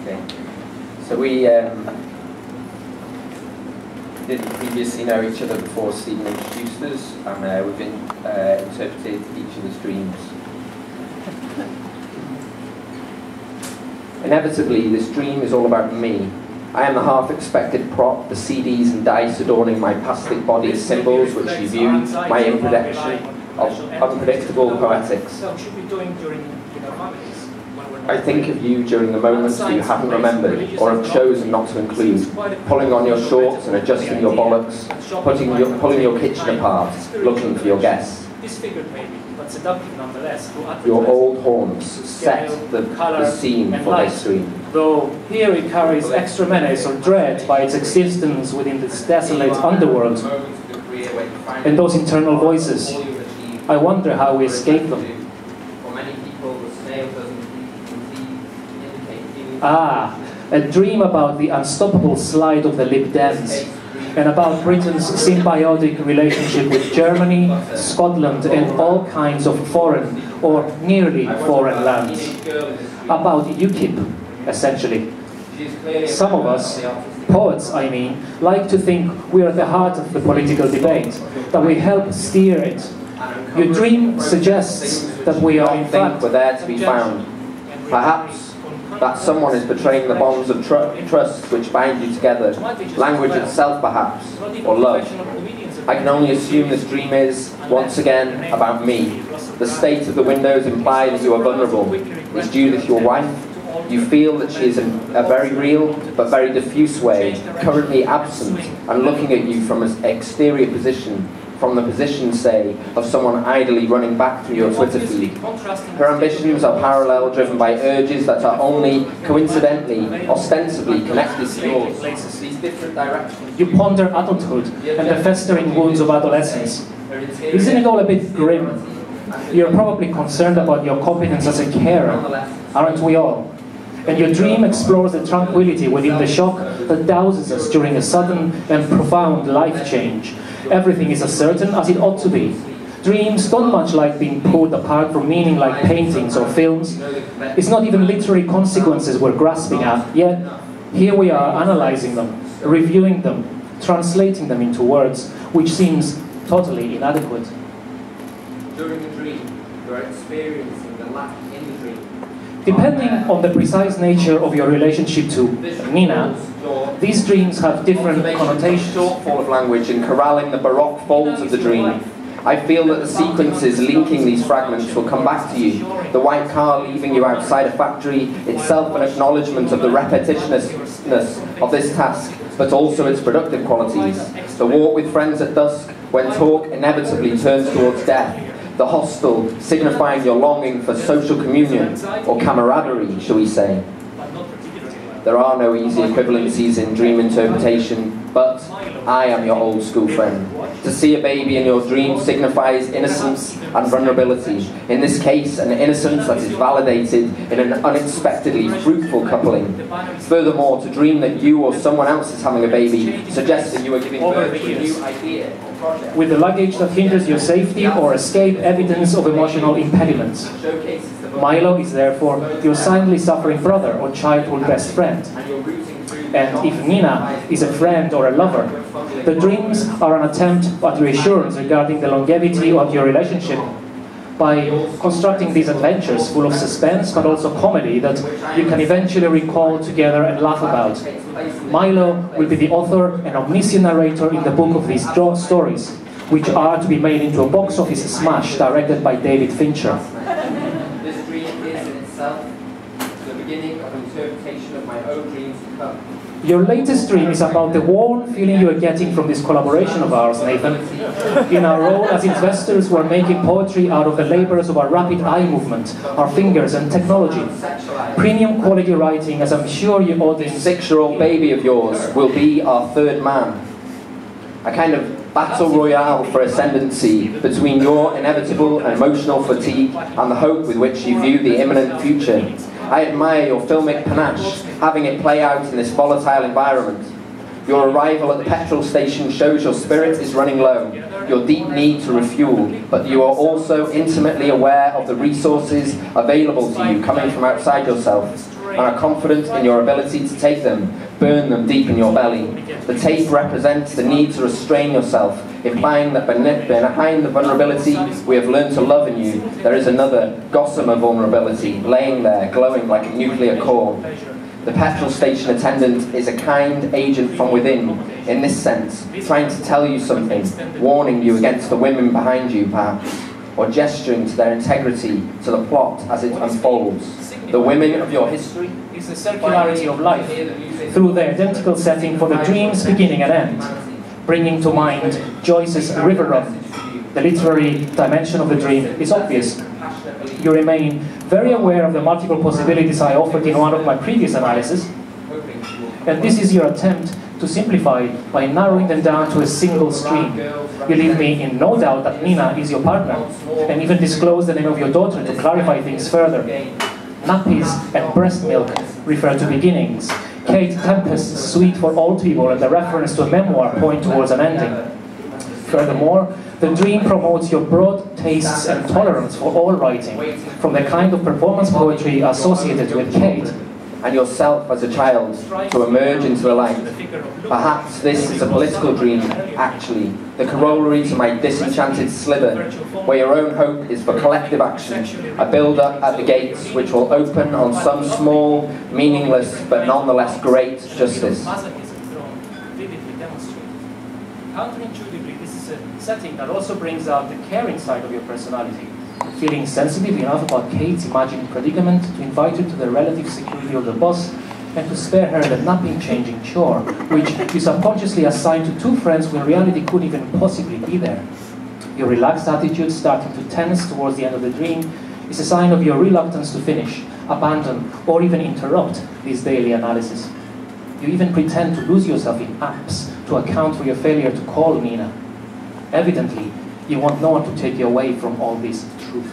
Okay. So we didn't previously know each other before Stephen introduced us, and we've interpreted each other's dreams. Inevitably, this dream is all about me. I am the half-expected prop, the CDs and dice adorning my plastic body as symbols which you view, my imprediction of unpredictable poetics. I think of you during the moments that you haven't remembered or have chosen not to include, pulling on your shorts and adjusting your bollocks, pulling your kitchen apart, looking for your guests. Your old haunts set the scene for this dream. Though here it carries extra menace or dread by its existence within this desolate underworld. And those internal voices, I wonder how we escape them. Ah, a dream about the unstoppable slide of the Lib Dems, and about Britain's symbiotic relationship with Germany, Scotland, and all kinds of foreign or nearly foreign lands. About UKIP, essentially. Some of us, poets I mean, like to think we are at the heart of the political debate, that we help steer it. Your dream suggests that we are in fact there to be found. Perhaps that someone is betraying the bonds of trust which bind you together, language itself perhaps, or love. I can only assume this dream is, once again, about me. The state of the windows imply that you are vulnerable. Is Judith your wife? You feel that she is in a very real but very diffuse way, currently absent and looking at you from an exterior position, from the position, say, of someone idly running back through your Twitter feed. Her ambitions are parallel, driven by urges that are only coincidentally, ostensibly connected to yours. These different directions. You ponder adulthood and the festering wounds of adolescence. Isn't it all a bit grim? You're probably concerned about your competence as a carer, aren't we all? And your dream explores the tranquility within the shock that douses us during a sudden and profound life change. Everything is as certain as it ought to be. Dreams don't much like being pulled apart from meaning like paintings or films. It's not even literary consequences we're grasping at, yet here we are analyzing them, reviewing them, translating them into words, which seems totally inadequate. During the dream, you are experiencing the lack in the dream. Depending on the precise nature of your relationship to Nina, these dreams have different connotations. Shortfall of language in corralling the baroque folds of the dream. I feel that the sequences linking these fragments will come back to you. The white car leaving you outside a factory, itself an acknowledgement of the repetitiousness of this task, but also its productive qualities. The walk with friends at dusk, when talk inevitably turns towards death. The hostel, signifying your longing for social communion, or camaraderie, shall we say. There are no easy equivalencies in dream interpretation, but I am your old school friend. To see a baby in your dream signifies innocence and vulnerability. In this case, an innocence that is validated in an unexpectedly fruitful coupling. Furthermore, to dream that you or someone else is having a baby suggests that you are giving birth to a new idea or project. With the luggage that hinders your safety or escape evidence of emotional impediments. Milo is therefore your silently suffering brother or childhood best friend. And if Nina is a friend or a lover, the dreams are an attempt at reassurance regarding the longevity of your relationship by constructing these adventures full of suspense but also comedy that you can eventually recall together and laugh about. Milo will be the author and omniscient narrator in the book of these stories, which are to be made into a box office smash directed by David Fincher. This dream is in itself the beginning of interpretation of my own dreams to come. Your latest dream is about the warm feeling you are getting from this collaboration of ours, Nathan. In our role as investors who are making poetry out of the labors of our rapid eye movement, our fingers and technology. Premium quality writing, as I'm sure you all this 6-year-old baby of yours will be our third man. A kind of battle royale for ascendancy between your inevitable and emotional fatigue and the hope with which you view the imminent future. I admire your filmic panache, having it play out in this volatile environment. Your arrival at the petrol station shows your spirit is running low, your deep need to refuel, but you are also intimately aware of the resources available to you coming from outside yourself. and are confident in your ability to take them, burn them deep in your belly. The tape represents the need to restrain yourself. If behind the vulnerability we have learned to love in you, there is another gossamer vulnerability, laying there, glowing like a nuclear core. The petrol station attendant is a kind agent from within, in this sense, trying to tell you something, warning you against the women behind you, perhaps, or gesturing to their integrity to the plot as it unfolds. The women of your history is the circularity of life, through the identical setting for the dream's beginning and end, bringing to mind Joyce's River Run. The literary dimension of the dream is obvious. You remain very aware of the multiple possibilities I offered in one of my previous analyses, and this is your attempt to simplify by narrowing them down to a single stream. You leave me in no doubt that Nina is your partner, and even disclose the name of your daughter to clarify things further. Nappies and breast milk refer to beginnings. Kate Tempest's Sweet for Old People and the reference to a memoir point towards an ending. Furthermore, the dream promotes your broad tastes and tolerance for all writing, from the kind of performance poetry associated with Kate, and yourself as a child, to emerge into the light. Perhaps this is a political dream, actually, the corollary to my disenchanted slither, where your own hope is for collective action, a build-up at the gates which will open on some small, meaningless, but nonetheless great justice. Counterintuitively, this is a setting that also brings out the caring side of your personality, feeling sensitive enough about Kate's imagined predicament to invite her to the relative security of the bus and to spare her the napping-changing chore, which you subconsciously assign to two friends when reality couldn't even possibly be there. Your relaxed attitude starting to tense towards the end of the dream is a sign of your reluctance to finish, abandon, or even interrupt this daily analysis. You even pretend to lose yourself in apps to account for your failure to call Nina. Evidently, you want no one to take you away from all this truth.